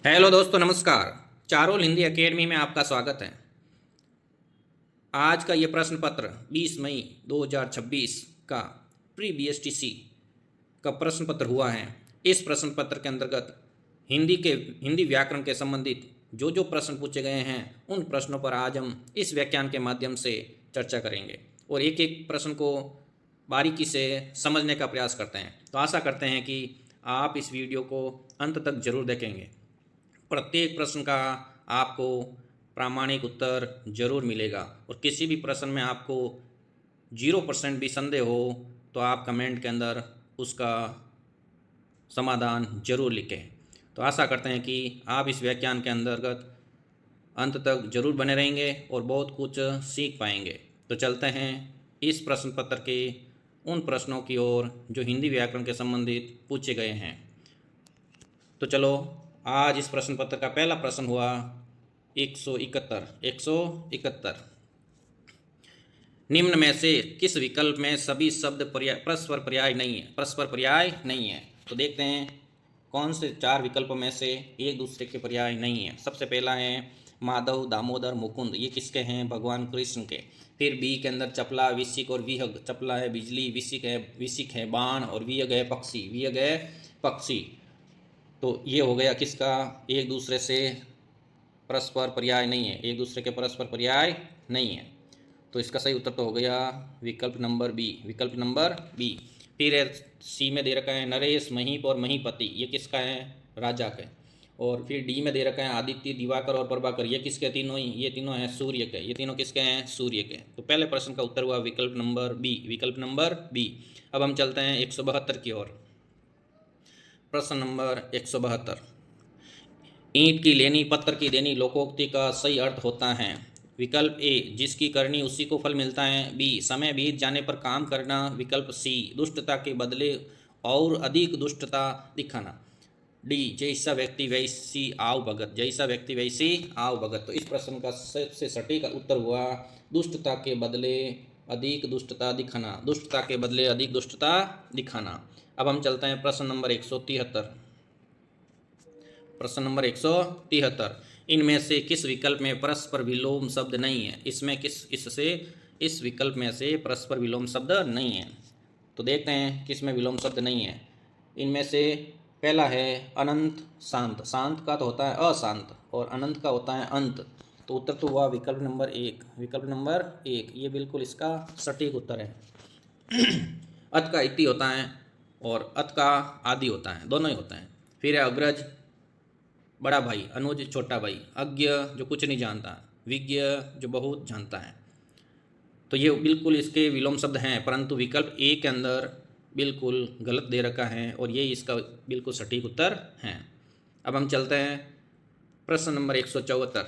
Hello दोस्तों, नमस्कार। चारोल Hindi academy में आपका स्वागत है। आज का ये प्रश्न पत्र 20 मई 2026 का प्री बीएसटीसी का प्रश्न पत्र हुआ है। इस प्रश्न पत्र के अंतर्गत हिंदी व्याकरण के संबंधित जो जो प्रश्न पूछे गए हैं उन प्रश्नों पर आज हम इस व्याख्यान के माध्यम से चर्चा करेंगे और एक एक प्रश्न को बारीकी से समझने का प्रयास करते हैं। तो आशा करते हैं कि आप इस वीडियो को अंत तक जरूर देखेंगे। प्रत्येक प्रश्न का आपको प्रामाणिक उत्तर जरूर मिलेगा और किसी भी प्रश्न में आपको 0% भी संदेह हो तो आप कमेंट के अंदर उसका समाधान जरूर लिखें। तो आशा करते हैं कि आप इस व्याख्यान के अंतर्गत अंत तक जरूर बने रहेंगे और बहुत कुछ सीख पाएंगे। तो चलते हैं इस प्रश्न पत्र के उन प्रश्नों की ओर जो हिंदी व्याकरण के संबंधित पूछे गए हैं। तो चलो, आज इस प्रश्न पत्र का पहला प्रश्न हुआ 171। निम्न में से किस विकल्प में सभी शब्द परस्पर पर्याय नहीं है। तो देखते हैं कौन से चार विकल्पों में से एक दूसरे के पर्याय नहीं है। सबसे पहला है माधव, दामोदर, मुकुंद। ये किसके हैं? भगवान कृष्ण के। फिर बी के अंदर चपला, विसिक और विहग। चपला है बिजली, विसिक है बाण और विहग है पक्षी। तो ये हो गया किसका? एक दूसरे से परस्पर पर्याय नहीं है, एक दूसरे के परस्पर पर्याय नहीं है। तो इसका सही उत्तर तो हो गया विकल्प नंबर बी। फिर है सी में दे रखा है नरेश, महीप और महीपति। ये किसका है? राजा का। और फिर डी में दे रखा है आदित्य, दिवाकर और प्रभाकर। ये किसके? ये तीनों हैं सूर्य के। ये तीनों किसके हैं? सूर्य के। तो पहले प्रश्न का उत्तर हुआ विकल्प नंबर बी। अब हम चलते हैं 172 की ओर। प्रश्न नंबर 172। ईंट की लेनी पत्थर की देनी लोकोक्ति का सही अर्थ होता है। विकल्प ए जिसकी करनी उसी को फल मिलता है। बी समय बीत जाने पर काम करना। विकल्प सी दुष्टता के बदले और अधिक दुष्टता दिखाना। डी जैसा व्यक्ति वैसी आव भगत। तो इस प्रश्न का सबसे सटीक उत्तर हुआ दुष्टता के बदले अधिक दुष्टता दिखाना। अब हम चलते हैं प्रश्न नंबर 173। प्रश्न नंबर 173। इनमें से किस विकल्प में परस्पर विलोम शब्द नहीं है? इस विकल्प में से परस्पर विलोम शब्द नहीं है। तो देखते हैं किस में विलोम शब्द नहीं है। इनमें से पहला है अनंत शांत। शांत का तो होता है अशांत और अनंत का होता है अंत। तो उत्तर तो हुआ विकल्प नंबर एक। ये बिल्कुल इसका सटीक उत्तर है। अत का इति होता है और अत का आदि होता है, दोनों ही होते हैं। फिर है अग्रज बड़ा भाई, अनुज छोटा भाई, अज्ञ जो कुछ नहीं जानता, विज्ञ जो बहुत जानता है। तो ये बिल्कुल इसके विलोम शब्द हैं, परंतु विकल्प ए के अंदर बिल्कुल गलत दे रखा है और ये इसका बिल्कुल सटीक उत्तर है। अब हम चलते हैं प्रश्न नंबर 174।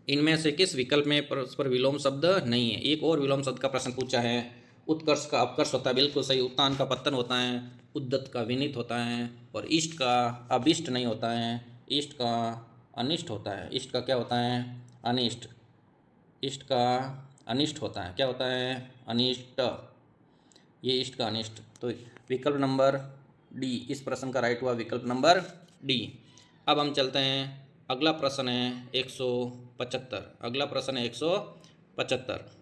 इनमें से किस विकल्प में परस्पर विलोम शब्द नहीं है? एक और विलोम शब्द का प्रश्न पूछा है। उत्कर्ष का अपकर्ष होता है, बिल्कुल सही। उत्तान का पतन होता है, उद्दत का विनित होता है और इष्ट का अभिष्ट नहीं होता है, इष्ट का अनिष्ट होता है। इष्ट का क्या होता है? अनिष्ट। इष्ट का अनिष्ट होता है। क्या होता है? अनिष्ट। ये इष्ट का अनिष्ट। तो विकल्प नंबर डी इस प्रश्न का राइट हुआ, विकल्प नंबर डी। अब हम चलते हैं, अगला प्रश्न है 175। अगला प्रश्न है 175।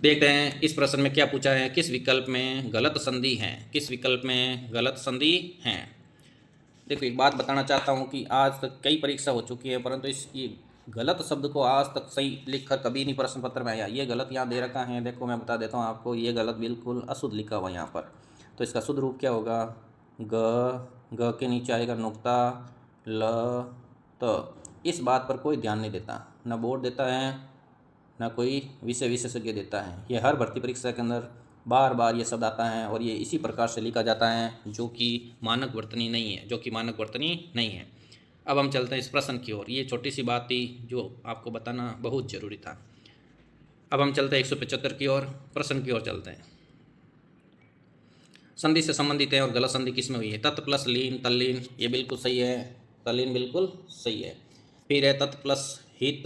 देखते हैं इस प्रश्न में क्या पूछा है। किस विकल्प में गलत संधि है? देखो, एक बात बताना चाहता हूँ कि आज तक कई परीक्षा हो चुकी है, परंतु इस ये गलत शब्द को आज तक सही लिखकर कभी नहीं प्रश्न पत्र में आया। ये गलत यहाँ दे रखा है, देखो मैं बता देता हूँ आपको। ये गलत बिल्कुल अशुद्ध लिखा हुआ यहाँ पर। तो इसका शुद्ध रूप क्या होगा? ग के नीचे आएगा नुक्ता, ल त। इस बात पर कोई ध्यान नहीं देता, न बोर्ड देता है न कोई विशेषज्ञ देता है। ये हर भर्ती परीक्षा के अंदर बार बार ये शब्द आता है और ये इसी प्रकार से लिखा जाता है जो कि मानक वर्तनी नहीं है। अब हम चलते हैं इस प्रश्न की ओर। ये छोटी सी बात थी जो आपको बताना बहुत ज़रूरी था। अब हम चलते हैं 175 की ओर, प्रश्न की ओर चलते हैं। संधि से संबंधित है और गलत संधि किस में हुई है? तत् प्लस लीन, तल्लीन। ये बिल्कुल सही है, तल्लीन बिल्कुल सही है। फिर है तत् प्लस हित,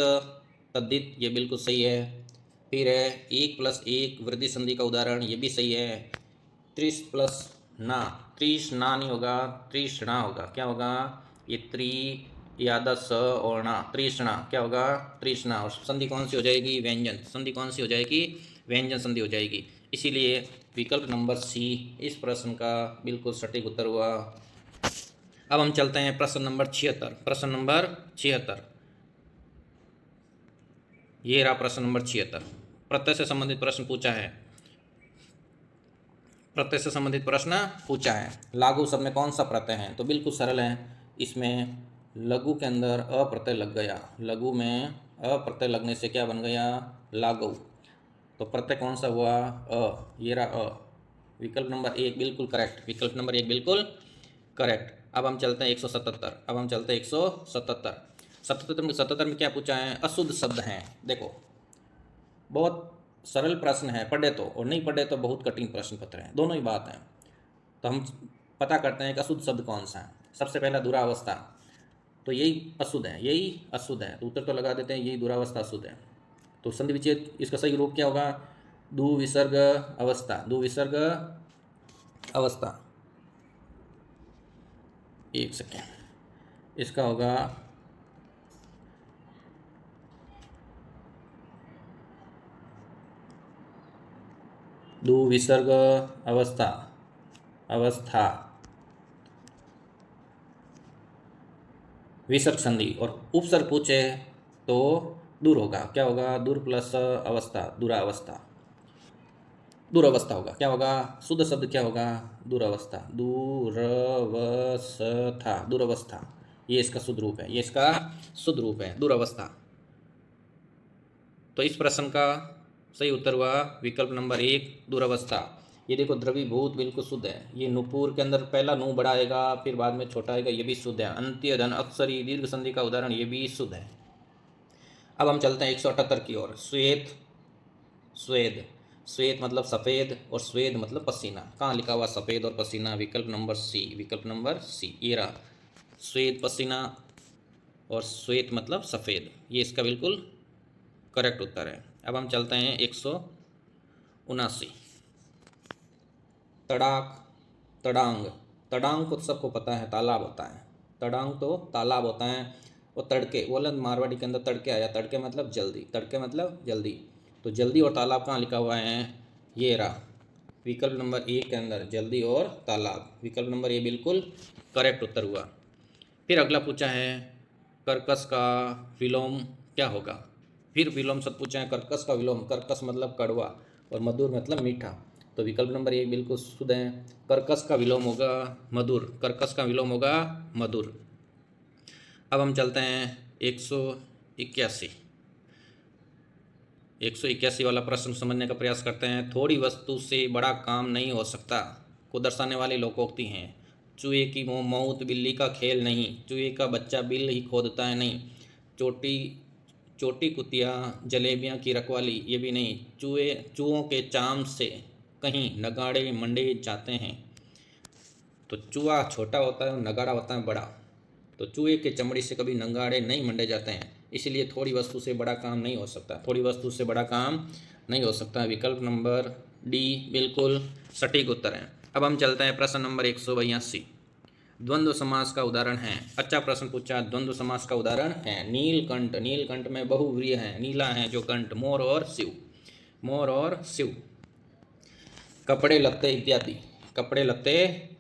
तद्धित। ये बिल्कुल सही है। फिर है 1+1 वृद्धि संधि का उदाहरण, ये भी सही है। प्लस ना, तृष्णा नहीं होगा, तृष्णा होगा। क्या होगा? ये त्रि याद स और ना, तृष्णा क्या होगा? तृष्णा। और संधि कौन सी हो जाएगी? व्यंजन। संधि कौन सी हो जाएगी? व्यंजन संधि हो जाएगी। इसीलिए विकल्प नंबर सी इस प्रश्न का बिल्कुल सटीक उत्तर हुआ। अब हम चलते हैं प्रश्न नंबर 76। प्रश्न नंबर 76, ये रहा प्रश्न नंबर 76। प्रत्यय से संबंधित प्रश्न पूछा है। प्रत्यय से संबंधित प्रश्न पूछा है। लागू शब्द में कौन सा प्रत्यय है? तो बिल्कुल सरल है। इसमें लघु के अंदर अ प्रत्यय लग गया। लघु में अ प्रत्यय लगने से क्या बन गया? लागू। तो प्रत्यय कौन सा हुआ? अ। ये रहा अ। विकल्प नंबर 1 बिल्कुल करेक्ट। विकल्प नंबर 1 बिल्कुल करेक्ट। अब हम चलते हैं 177। अब हम चलते हैं 177। 77 में क्या पूछा है? अशुद्ध शब्द हैं। देखो, बहुत सरल प्रश्न है, पढ़े तो, और नहीं पढ़े तो बहुत कठिन प्रश्न पत्र है, दोनों ही बात है। तो हम पता करते हैं कि अशुद्ध शब्द कौन सा है। सबसे पहला दुरावस्था, तो यही अशुद्ध है, यही अशुद्ध है। तो उत्तर तो लगा देते हैं यही दुरावस्था अशुद्ध है। तो संधि विच्छेद इसका सही रूप क्या होगा? दुविसर्ग अवस्था। दुविसर्ग अवस्था, एक सेकेंड, इसका होगा दुविसर्ग अवस्था। अवस्था विसर्ग संधि। और उपसर्ग पूछे तो दूर होगा। क्या होगा? दूर प्लस अवस्था, दुरावस्था। दुरावस्था होगा। क्या होगा? शुद्ध शब्द क्या होगा? दुरावस्था। दुरवस्था, दुरावस्था, ये इसका शुद्ध रूप है। ये इसका शुद्ध रूप है, दुरावस्था। तो इस प्रश्न का सही उत्तर हुआ विकल्प नंबर 1, दुरावस्था। ये देखो, द्रवीभूत बिल्कुल शुद्ध है। ये नुपुर के अंदर पहला नु बड़ा आएगा, फिर बाद में छोटा आएगा, ये भी शुद्ध है। अंत्य धन अक्षरी दीर्घ संधि का उदाहरण, ये भी शुद्ध है। अब हम चलते हैं 178 की ओर। श्वेत, स्वेद। श्वेत मतलब सफ़ेद और स्वेद मतलब पसीना। कहाँ लिखा हुआ सफ़ेद और पसीना? विकल्प नंबर सी। विकल्प नंबर सी, ये रहा श्वेत पसीना और श्वेत मतलब सफ़ेद। ये इसका बिल्कुल करेक्ट उत्तर है। अब हम चलते हैं 179। तड़ाक, तड़ांग। तड़ांग को सबको पता है, तालाब होता है। तड़ांग तो तालाब होता है। और तड़के, बोला मारवाड़ी के अंदर तड़के आया। तड़के मतलब जल्दी, तड़के मतलब जल्दी। तो जल्दी और तालाब कहाँ लिखा हुआ है? ये रहा विकल्प नंबर 1 के अंदर, जल्दी और तालाब। विकल्प नंबर ए बिल्कुल करेक्ट उत्तर हुआ। फिर अगला पूछा है कर्कश का विलोम क्या होगा? फिर विलोम शब्द पूछा है। कर्कश का विलोम, कर्कश मतलब कड़वा और मधुर मतलब मीठा। तो विकल्प नंबर 1 बिल्कुल शुद्ध है। कर्कश का विलोम होगा मधुर। कर्कश का विलोम होगा मधुर। अब हम चलते हैं 181। 181 वाला प्रश्न समझने का प्रयास करते हैं। थोड़ी वस्तु से बड़ा काम नहीं हो सकता को दर्शाने वाली लोकोक्ति हैं। चूहे की मौत बिल्ली का खेल नहीं। चूहे का बच्चा बिल ही खोदता है नहीं। चोटी चोटी कुतिया जलेबियाँ की रखवाली, ये भी नहीं। चूहों के चाम से कहीं नगाड़े मंडे जाते हैं। तो चूहा छोटा होता है और नगाड़ा होता है बड़ा। तो चूहे के चमड़ी से कभी नगाड़े नहीं मंडे जाते हैं। इसलिए थोड़ी वस्तु से बड़ा काम नहीं हो सकता। थोड़ी वस्तु से बड़ा काम नहीं हो सकता। विकल्प नंबर डी बिल्कुल सटीक उत्तर है। अब हम चलते हैं प्रश्न नंबर 182। द्वंद्व समास का उदाहरण है। अच्छा प्रश्न पूछा। द्वंद्व समास का उदाहरण है नीलकंठ। नीलकंठ में बहुव्रीहि है, नीला है जो कंठ। मोर और शिव, मोर और शिव। कपड़े लत्ते इत्यादि, कपड़े लत्ते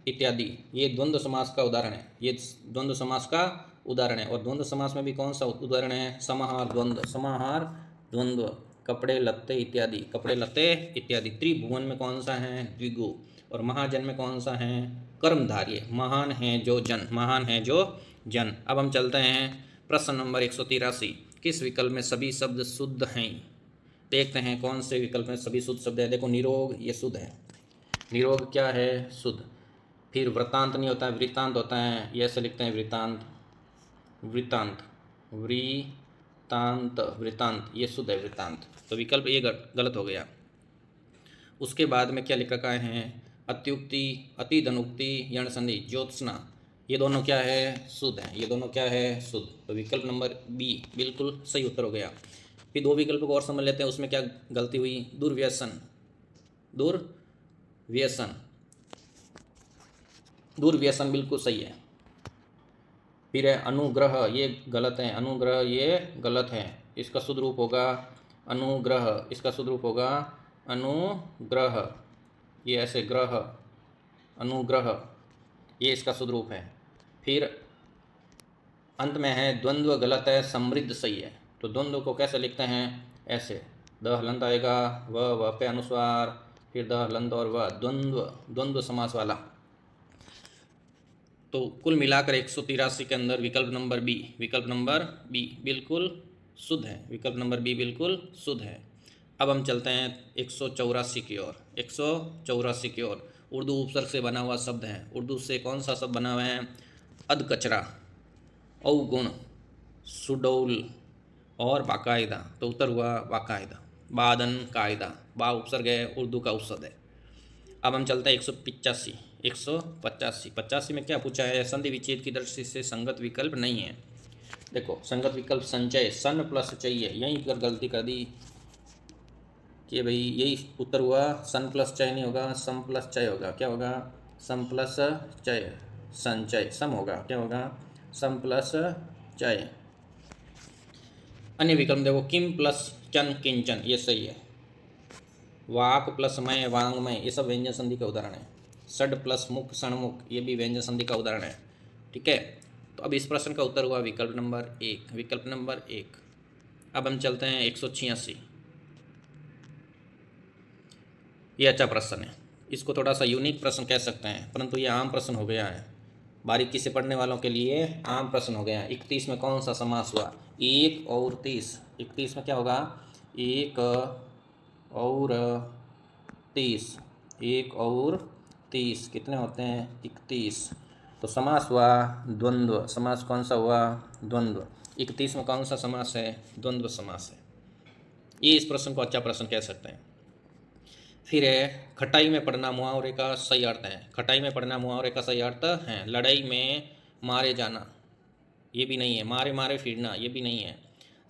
इत्यादि, ये द्वंद्व समास का उदाहरण है। ये द्वंद्व समास का उदाहरण है। और द्वंद्व समास में भी कौन सा उदाहरण है? समाहार द्वंद्व। समाहार द्वंद्व, कपड़े लत्ते इत्यादि, कपड़े लत्ते इत्यादि। त्रिभुवन में कौन सा है? द्विगु। और महाजन में कौन सा है? कर्मधार्य। महान है जो जन, महान है जो जन। अब हम चलते हैं प्रश्न नंबर 183। किस विकल्प में सभी शब्द शुद्ध हैं? देखते हैं कौन से विकल्प में सभी शुद्ध शब्द है। देखो, निरोग ये शुद्ध है। निरोग क्या है? शुद्ध। फिर वृत्तांत नहीं होता है, वृत्तांत होता है। ये ऐसे लिखते हैं वृत्तांत, वृत्तांत, वृत्तांत, वृत्तांत, ये शुद्ध है वृत्तांत। तो विकल्प ये गलत हो गया। उसके बाद में क्या लिखा है? अत्युक्ति, अति धनुक्ति, यण संधि, ज्योत्सना, ये दोनों क्या है? शुद्ध है। ये दोनों क्या है? शुद्ध। तो विकल्प नंबर बी बिल्कुल सही उत्तर हो गया। फिर दो विकल्प को और समझ लेते हैं, उसमें क्या गलती हुई? दुर्व्यसन, दुर्व्यसन, दूरव्यसन बिल्कुल सही है। फिर है अनुग्रह, ये गलत है। अनुग्रह ये गलत है। इसका शुद्ध रूप होगा अनुग्रह। इसका शुद्ध रूप होगा अनुग्रह। ये ऐसे ग्रह, अनुग्रह, ये इसका शुद्ध रूप है। फिर अंत में है द्वंद्व गलत है, समृद्ध सही है। तो द्वंद्व को कैसे लिखते हैं? ऐसे, द हलंत आएगा, व पे अनुस्वार, फिर द हलंत और व, द्वंद्व, द्वंद्व समास वाला। तो कुल मिलाकर 183 के अंदर विकल्प नंबर बी, विकल्प नंबर बी बिल्कुल शुद्ध है। विकल्प नंबर बी बिल्कुल शुद्ध है। अब हम चलते हैं 184 की ओर। 184 की ओर उर्दू उपसर्ग से बना हुआ शब्द है। उर्दू से कौन सा शब्द बना हुआ है? अधकचरा, अवगुण, सुडौल और बाकायदा। तो उत्तर हुआ बाकायदा, बादन कायदा। बा उपसर्ग है, उर्दू का उपसर्ग है। अब हम चलते हैं 185। 185 में क्या पूछा है? संधि विच्छेद की दृष्टि से संगत विकल्प नहीं है। देखो, संगत विकल्प संचय, सन प्लस चाहिए, यहीं पर गलती कर दी कि भाई यही उत्तर हुआ। सन प्लस चय नहीं होगा, सम प्लस चय होगा। क्या होगा? सम प्लस चय, संचय। सम होगा, क्या होगा? सम प्लस चय। अन्य विकल्प देखो, किम प्लस चन, किंचन, ये सही है। वाक प्लस मय, वांगमय, ये सब व्यंजन संधि का उदाहरण है। षड प्लस मुख, षणमुख, ये भी व्यंजन संधि का उदाहरण है। ठीक है, तो अब इस प्रश्न का उत्तर हुआ विकल्प नंबर एक, विकल्प नंबर एक। अब हम चलते हैं 186। ये अच्छा प्रश्न है, इसको थोड़ा सा यूनिक प्रश्न कह सकते हैं, परंतु ये आम प्रश्न हो गया है। बारीकी से पढ़ने वालों के लिए आम प्रश्न हो गया है। 31 में कौन सा समास हुआ? 1 और 30। 31 में क्या होगा? 1 और 30। 1 और 30 कितने होते हैं? 31। तो समास हुआ द्वंद्व। समास कौन सा हुआ? द्वंद्व। 31 में कौन सा समास है? द्वंद्व समास है। ये इस प्रश्न को अच्छा प्रश्न कह सकते हैं। फिर है खटाई में पढ़ना मुहावरे का सही अर्थ है। खटाई में पढ़ना मुहावरे का सही अर्थ है लड़ाई में मारे जाना, ये भी नहीं है। मारे मारे फिरना, ये भी नहीं है।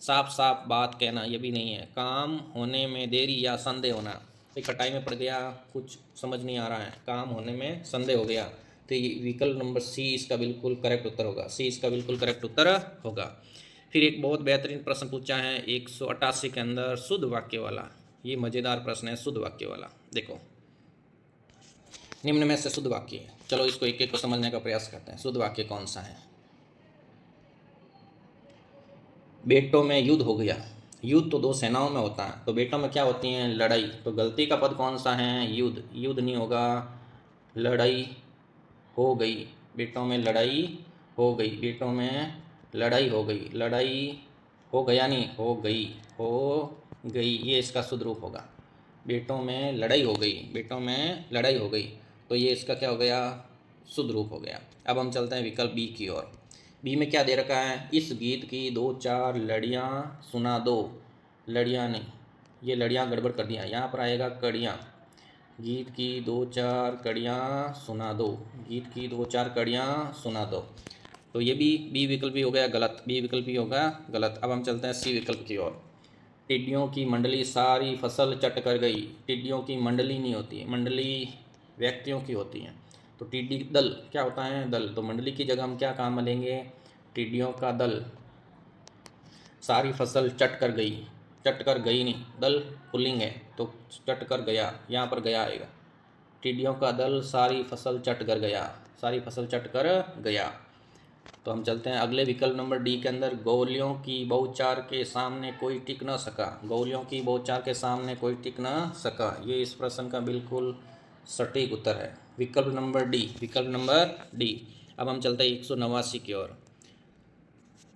साफ साफ बात कहना, ये भी नहीं है। काम होने में देरी या संदेह होना, तो खटाई में पड़ गया, कुछ समझ नहीं आ रहा है, काम होने में संदेह हो गया, तो ये विकल्प नंबर सी इसका बिल्कुल करेक्ट उत्तर होगा। सी इसका बिल्कुल करेक्ट उत्तर होगा। फिर एक बहुत बेहतरीन प्रश्न पूछा है 188 के अंदर, शुद्ध वाक्य वाला। ये मज़ेदार प्रश्न है, शुद्ध वाक्य वाला। देखो, निम्न में से शुद्ध वाक्य है। चलो इसको एक एक को समझने का प्रयास करते हैं। शुद्ध वाक्य कौन सा है? बेटों में युद्ध हो गया। युद्ध तो दो सेनाओं में होता है, तो बेटों में क्या होती हैं? लड़ाई। तो गलती का पद कौन सा है? युद्ध। युद्ध नहीं होगा, लड़ाई हो गई। बेटों में लड़ाई हो गई। बेटों में लड़ाई हो गई। लड़ाई हो गया नहीं, हो गई, हो गई, ये इसका शुद्ध रूप होगा। बेटों में लड़ाई हो गई। बेटों में लड़ाई हो गई, तो ये इसका क्या हो गया? शुद्ध रूप हो गया। अब हम चलते हैं विकल्प बी की ओर। बी में क्या दे रखा है? इस गीत की दो चार लड़ियाँ सुना दो। लड़ियाँ नहीं, ये लड़ियाँ गड़बड़ कर दिया, यहाँ पर आएगा कड़ियाँ। गीत की दो चार कड़ियाँ सुना दो। गीत की दो चार कड़ियाँ सुना दो, तो ये भी बी विकल्प भी हो गया गलत। बी विकल्प भी होगा गलत। अब हम चलते हैं सी विकल्प की ओर। टिड्डियों की मंडली सारी फसल चट कर गई। टिड्डियों की मंडली नहीं होती है, मंडली व्यक्तियों की होती है। तो टिड्डी दल क्या होता है? दल। तो मंडली की जगह हम क्या काम लेंगे? टिड्डियों का दल। सारी फसल चट कर गई, चट कर गई नहीं, दल पुल्लिंग है, तो चट कर गया, यहाँ पर गया आएगा। टिड्डियों का दल सारी फसल चट कर गया, सारी फसल चट कर गया। तो हम चलते हैं अगले विकल्प नंबर डी के अंदर। गोलियों की बहुचार के सामने कोई टिक न सका। गोलियों की बहुचार के सामने कोई टिक न सका, ये इस प्रश्न का बिल्कुल सटीक उत्तर है। विकल्प नंबर डी, विकल्प नंबर डी। अब हम चलते हैं 189 की ओर।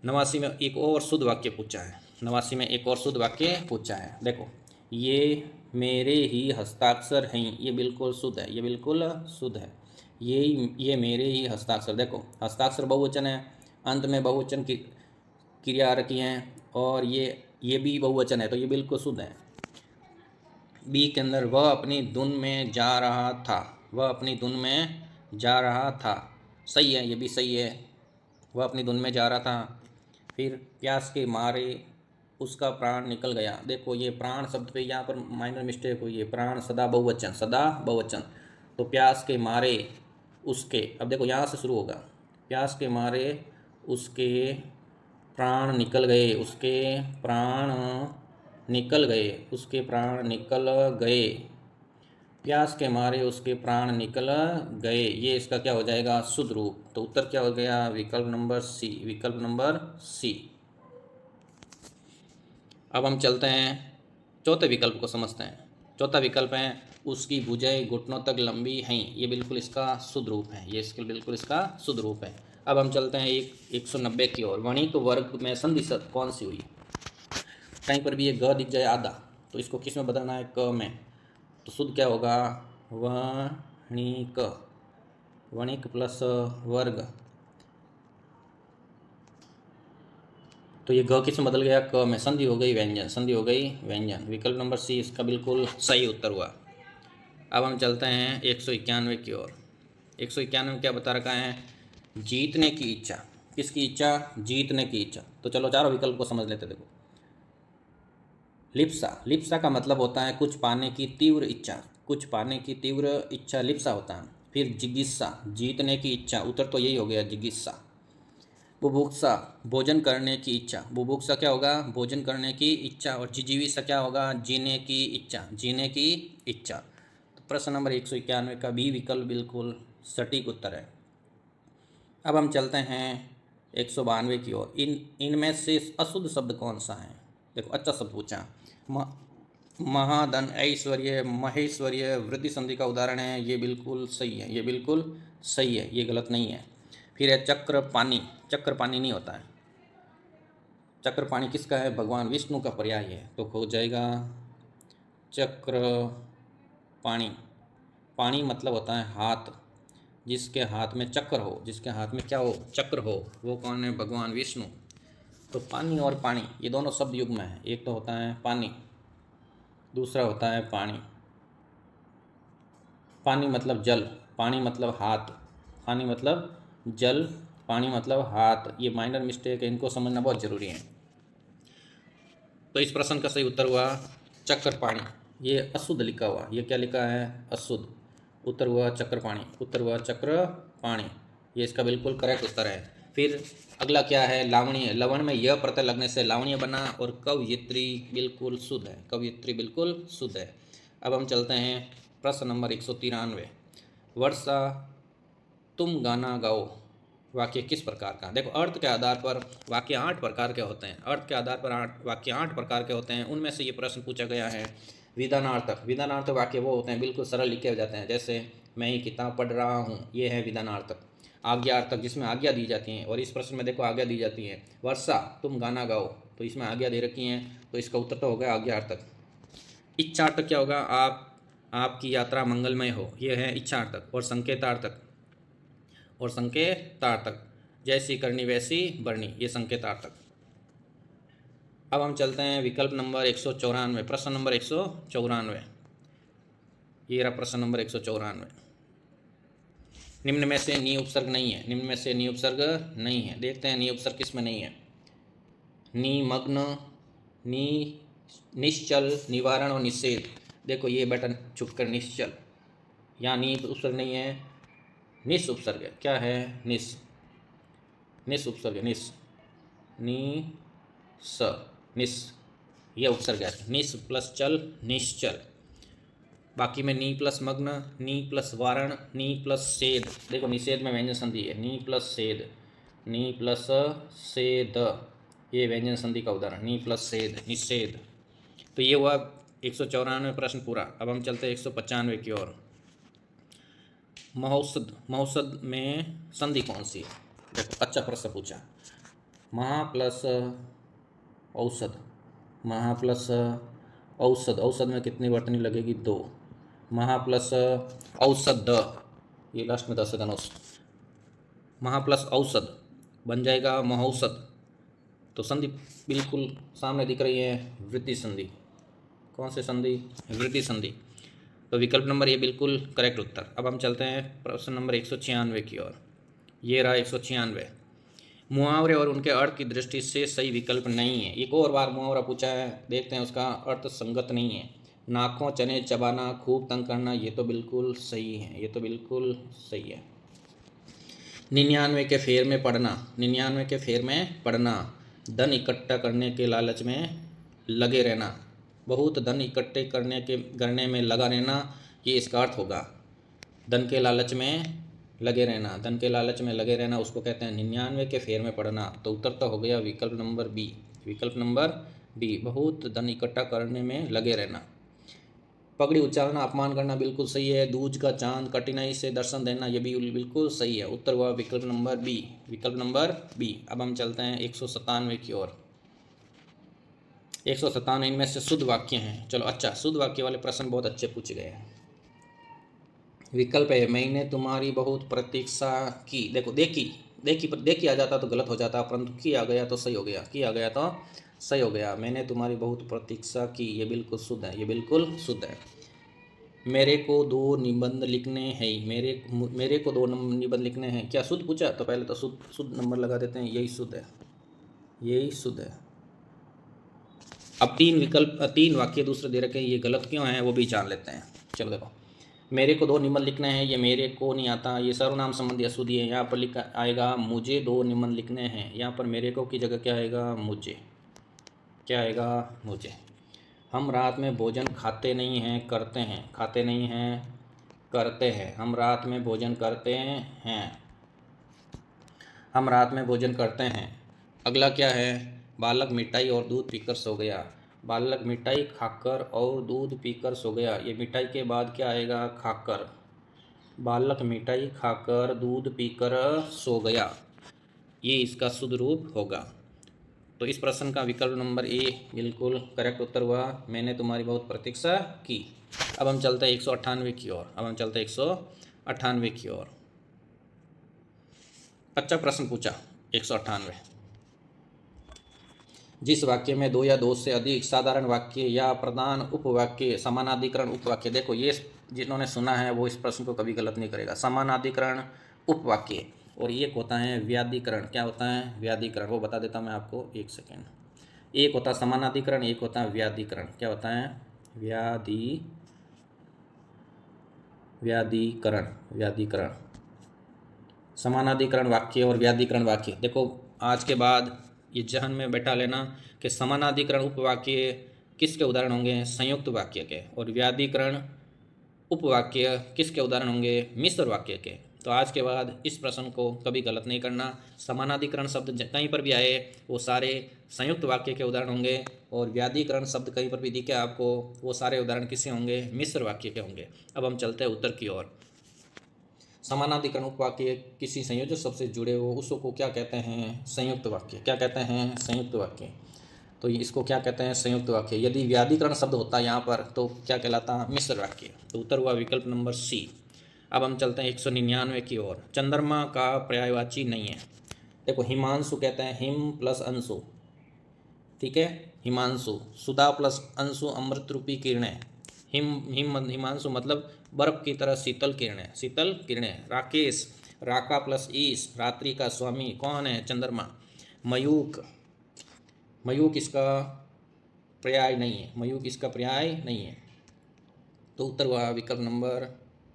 89 में एक और शुद्ध वाक्य पूछा है। 89 में एक और शुद्ध वाक्य पूछा है। देखो, ये मेरे ही हस्ताक्षर हैं, ये बिल्कुल शुद्ध है, ये बिल्कुल शुद्ध है। ये मेरे ही हस्ताक्षर। देखो, हस्ताक्षर बहुवचन है, अंत में बहुवचन की क्रिया रखी हैं, और ये भी बहुवचन है, तो ये बिल्कुल शुद्ध है। बी के अंदर वह अपनी धुन में जा रहा था। वह अपनी धुन में जा रहा था, सही है, ये भी सही है। वह अपनी धुन में जा रहा था। फिर प्यास के मारे उसका प्राण निकल गया। देखो, ये प्राण शब्द पे यहाँ पर माइनर मिस्टेक हुई है। प्राण सदा बहुवचन, सदा बहुवचन। तो प्यास के मारे उसके, अब देखो यहाँ से शुरू होगा, प्यास के मारे उसके प्राण निकल गए, उसके प्राण निकल गए, उसके प्राण निकल गए, प्यास के मारे उसके प्राण निकल गए, ये इसका क्या हो जाएगा? शुद्ध रूप। तो उत्तर क्या हो गया? विकल्प नंबर सी, विकल्प नंबर सी। अब हम चलते हैं चौथे विकल्प को समझते हैं। चौथा विकल्प है उसकी भुजाएं घुटनों तक लंबी हैं, ये बिल्कुल इसका शुद्ध रूप है, ये इसके बिल्कुल इसका शुद्ध रूप है। अब हम चलते हैं 190 की ओर। वणिक वर्ग में संधि कौन सी हुई? कहीं पर भी ये ग दिख जाए आधा, तो इसको किस में बदलना है? क में। तो शुद्ध क्या होगा? वणिक, वणिक प्लस वर्ग, तो ये ग किस में बदल गया? क में। संधि हो गई व्यंजन, संधि हो गई व्यंजन। विकल्प नंबर सी इसका बिल्कुल सही उत्तर हुआ। अब हम चलते हैं 191 की ओर। 191 क्या बता रखा है? जीतने की इच्छा। किसकी इच्छा? जीतने की इच्छा। तो चलो चारों विकल्प को समझ लेते। देखो, लिप्सा, लिप्सा का मतलब होता है कुछ पाने की तीव्र इच्छा, कुछ पाने की तीव्र इच्छा लिप्सा होता है। फिर जिज्ञासा, जीतने की इच्छा, उत्तर तो यही हो गया जिज्ञासा। बुभुक्षा, भोजन करने की इच्छा, बुभुक्षा क्या होगा? भोजन करने की इच्छा। और जिजीविषा क्या होगा? जीने की इच्छा, जीने की इच्छा। तो प्रश्न नंबर 191 का भी विकल्प बिल्कुल सटीक उत्तर है। अब हम चलते हैं 192 की ओर। इनमें से अशुद्ध शब्द कौन सा है? देखो, अच्छा शब्द पूछा। महाधन, ऐश्वर्य, महेश्वर्य, वृद्धि संधि का उदाहरण है, ये बिल्कुल सही है, ये बिल्कुल सही है, ये गलत नहीं है। फिर है चक्र पानी, चक्र पानी नहीं होता है। चक्र पानी किसका है? भगवान विष्णु का पर्याय है, तो हो जाएगा चक्र पानी। पानी मतलब होता है हाथ, जिसके हाथ में चक्र हो, जिसके हाथ में क्या हो? चक्र हो, वो कौन है? भगवान विष्णु। तो पानी और पानी ये दोनों शब्द युग्म है। एक तो होता है पानी, दूसरा होता है पानी। पानी मतलब जल, पानी मतलब हाथ, पानी मतलब जल, पानी मतलब हाथ। ये माइनर मिस्टेक है, इनको समझना बहुत ज़रूरी है। तो इस प्रश्न का सही उत्तर हुआ चक्र पानी। ये अशुद्ध लिखा हुआ, ये क्या लिखा है? अशुद्ध। उत्तर हुआ चक्र पानी, उत्तर हुआ चक्र पानी, ये इसका बिल्कुल करेक्ट उत्तर है। फिर अगला क्या है? लावण्य। लवण में यह प्रत्यय लगने से लावण्य बना। और कवयित्री बिल्कुल शुद्ध है, कवयित्री बिल्कुल शुद्ध है। अब हम चलते हैं प्रश्न नंबर 193। वर्षा तुम गाना गाओ वाक्य किस प्रकार का? देखो, अर्थ के आधार पर वाक्य 8 प्रकार के होते हैं। अर्थ के आधार पर वाक्य 8 प्रकार के होते हैं। उनमें से ये प्रश्न पूछा गया है विधानार्थक। विधानार्थक वाक्य वो होते हैं बिल्कुल सरल लिखे हो जाते हैं, जैसे मैं ये किताब पढ़ रहा हूँ, ये है विधानार्थक। आज्ञार्थक, जिसमें आज्ञा दी जाती है, और इस प्रश्न में देखो आज्ञा दी जाती है, वर्षा तुम गाना गाओ, तो इसमें आज्ञा दे रखी है, तो इसका उत्तर तो होगा आज्ञार्थक। इच्छार्थक क्या होगा? आपकी यात्रा मंगलमय हो, ये है इच्छार्थक। और संकेतार्थक, और संकेतार्थक, जैसी करनी वैसी बरनी, ये संकेतार्थक। अब हम चलते हैं विकल्प नंबर 194, प्रश्न नंबर 194। ये रहा प्रश्न नंबर 194। निम्न में से नी उपसर्ग नहीं है, निम्न में से नी उपसर्ग नहीं है। देखते हैं नी उपसर्ग किस में नहीं है। निमग्न, नि निश्चल, निवारण और निषेध। देखो ये बटन छुपकर निश्चल, यहाँ नी उपसर्ग नहीं है, निस उपसर्ग है। क्या है? निस, निस उपसर्ग है, निस, नी स, निस, यह उपसर्ग है। निस प्लस चल, निश्चल। बाकी में नी प्लस मग्न, नी प्लस वारण, नी प्लस सेद। देखो निषेध में व्यंजन संधि है, नी प्लस सेद, नी प्लस सेद, ये व्यंजन संधि का उदाहरण, नी प्लस सेद, निषेध। तो ये हुआ 194 प्रश्न पूरा। अब हम चलते हैं 195 की ओर। महौषध, महौषध में संधि कौन सी है? देखो अच्छा प्रश्न पूछा। महा प्लस औषध, महा प्लस औषध, औषध में कितनी वर्तनी लगेगी? 2। महा प्लस औषध, ये लास्ट में 10 सेकंड औषध, महा प्लस औषध बन जाएगा महौषध। तो संधि बिल्कुल सामने दिख रही है, वृद्धि संधि। कौन सी संधि? वृद्धि संधि। तो विकल्प नंबर ये बिल्कुल करेक्ट उत्तर। अब हम चलते हैं प्रश्न नंबर 196 की ओर। ये रहा 196। मुहावरे और उनके अर्थ की दृष्टि से सही विकल्प नहीं है। एक और बार मुहावरा पूछा है, देखते हैं उसका अर्थ संगत नहीं है। नाकों चने चबाना, खूब तंग करना, ये तो बिल्कुल सही है, ये तो बिल्कुल सही है। 99 के फेर में पड़ना, 99 के फेर में पड़ना, धन इकट्ठा करने के लालच में लगे रहना, बहुत धन इकट्ठे करने में लगा रहना, ये इसका अर्थ होगा। धन के लालच में लगे रहना, धन के लालच में लगे रहना उसको कहते हैं 99 के फेर में पड़ना। तो उत्तर तो हो गया विकल्प नंबर बी, विकल्प नंबर बी, बहुत धन इकट्ठा करने में लगे रहना। पगड़ी उच्चारना, अपमान करना बिल्कुल सही है। दूज का चांद, कठिनाई से दर्शन देना, ये भी बिल्कुल सही है। उत्तर हुआ विकल्प नंबर बी, विकल्प नंबर बी। अब हम चलते हैं 197 की ओर। 197 इनमें से शुद्ध वाक्य हैं। चलो अच्छा, शुद्ध वाक्य वाले प्रश्न बहुत अच्छे पूछे गए हैं। विकल्प है मैंने तुम्हारी बहुत प्रतीक्षा की। देखो देखी आ जाता तो गलत हो जाता, परंतु की आ गया तो सही हो गया, की आ गया तो सही हो गया। मैंने तुम्हारी बहुत प्रतीक्षा की, ये बिल्कुल शुद्ध है, ये बिल्कुल शुद्ध है। मेरे को 2 निबंध लिखने हैं, मेरे को 2 निबंध लिखने हैं, क्या शुद्ध पूछा? तो पहले तो शुद्ध नंबर लगा देते हैं, यही शुद्ध है, यही शुद्ध है। अब 3 वाक्य दूसरे दे रखे हैं, ये गलत क्यों है वो भी जान लेते हैं। चलो देखो, मेरे को 2 निबंध लिखने हैं, ये मेरे को नहीं आता, ये सर्वनाम संबंधी अशुद्धि है। यहाँ पर लिखा आएगा मुझे 2 निबंध लिखने हैं, यहाँ पर मेरे को की जगह क्या आएगा? मुझे, क्या आएगा? मुझे। हम रात में भोजन खाते नहीं हैं, करते हैं, खाते नहीं हैं, करते हैं। हम रात में भोजन करते हैं, हम रात में भोजन करते हैं। अगला क्या है? बालक मिठाई और दूध पीकर सो गया, बालक मिठाई खाकर और दूध पीकर सो गया। ये मिठाई के बाद क्या आएगा? खाकर। बालक मिठाई खाकर दूध पीकर सो गया, ये इसका शुद्ध रूप होगा। तो इस प्रश्न का विकल्प नंबर ए बिल्कुल करेक्ट उत्तर हुआ, मैंने तुम्हारी बहुत प्रतीक्षा की। अब हम चलते हैं 198 की ओर, अब हम चलते हैं 198 की ओर। अच्छा प्रश्न पूछा 198। जिस वाक्य में 2 या 2 से अधिक साधारण वाक्य या प्रधान उपवाक्य, समानाधिकरण उपवाक्य, देखो ये जिन्होंने सुना है वो इस प्रश्न को कभी गलत नहीं करेगा। समानाधिकरण उपवाक्य और एक होता है व्याधिकरण। क्या होता है? व्याधिकरण। वो बता देता हूँ मैं आपको, एक सेकेंड। एक होता है समानाधिकरण, एक होता है व्याधिकरण। क्या होता है? व्याधिकरण, व्याधिकरण। समानाधिकरण वाक्य और व्याधिकरण वाक्य। देखो आज के बाद ये जहन में बैठा लेना कि समानाधिकरण उपवाक्य किसके उदाहरण होंगे? संयुक्त वाक्य के। और व्याधिकरण उपवाक्य किसके उदाहरण होंगे? मिश्र वाक्य के। तो आज के बाद इस प्रश्न को कभी गलत नहीं करना। समानाधिकरण शब्द कहीं पर भी आए वो सारे संयुक्त वाक्य के उदाहरण होंगे, और व्याधिकरण शब्द कहीं पर भी दिखे आपको वो सारे उदाहरण किसके होंगे? मिश्र वाक्य के होंगे। अब हम चलते हैं उत्तर की ओर। समानाधिकरण उपवाक्य किसी संयोजक शब्द से जुड़े हो उसको क्या कहते हैं? संयुक्त वाक्य। क्या कहते हैं? संयुक्त वाक्य। तो इसको क्या कहते हैं? संयुक्त वाक्य। यदि व्याधिकरण शब्द होता है यहाँ पर तो क्या कहलाता? मिश्र वाक्य। तो उत्तर हुआ विकल्प नंबर सी। अब हम चलते हैं 199 की ओर। चंद्रमा का पर्यायवाची नहीं है। देखो हिमांशु कहते हैं, हिम प्लस अंशु, ठीक है, हिमांशु। सुधा प्लस अंशु, अमृत रूपी किरणें। हिमांशु मतलब बर्फ की तरह शीतल किरणें, शीतल किरणें। राकेश, राका प्लस ईश, रात्रि का स्वामी। कौन है? चंद्रमा। मयूख, मयूख इसका पर्याय नहीं है, मयूख इसका पर्याय नहीं है। तो उत्तर हुआ विकल्प नंबर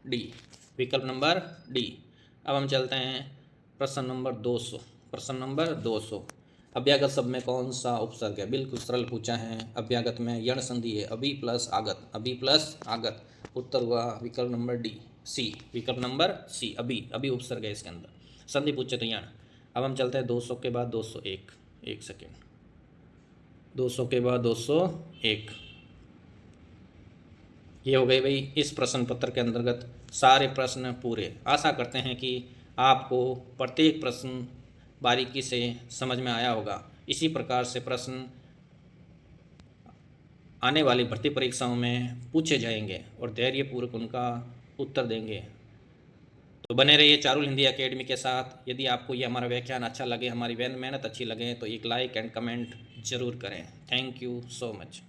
डी, विकल्प नंबर डी। अब हम चलते हैं प्रश्न नंबर 200। प्रश्न नंबर 200, अभ्यागत शब्द में कौन सा उपसर्ग है? बिल्कुल सरल पूछा है। अभ्यागत में यण संधि है, अभी प्लस आगत, अभी प्लस आगत। उत्तर हुआ विकल्प नंबर डी, सी, विकल्प नंबर सी। अभी, अभी उपसर्ग है इसके अंदर, संधि पूछे तो यण। अब हम चलते हैं 200 के बाद 201, एक सेकेंड, 200 के बाद 201। ये हो गए भाई इस प्रश्न पत्र के अंतर्गत सारे प्रश्न पूरे। आशा करते हैं कि आपको प्रत्येक प्रश्न बारीकी से समझ में आया होगा। इसी प्रकार से प्रश्न आने वाली भर्ती परीक्षाओं में पूछे जाएंगे और धैर्यपूर्वक उनका उत्तर देंगे। तो बने रहिए चारुल हिंदी एकेडमी के साथ। यदि आपको ये हमारा व्याख्यान अच्छा लगे, हमारी मेहनत अच्छी लगे तो एक लाइक एंड कमेंट जरूर करें। Thank you so much.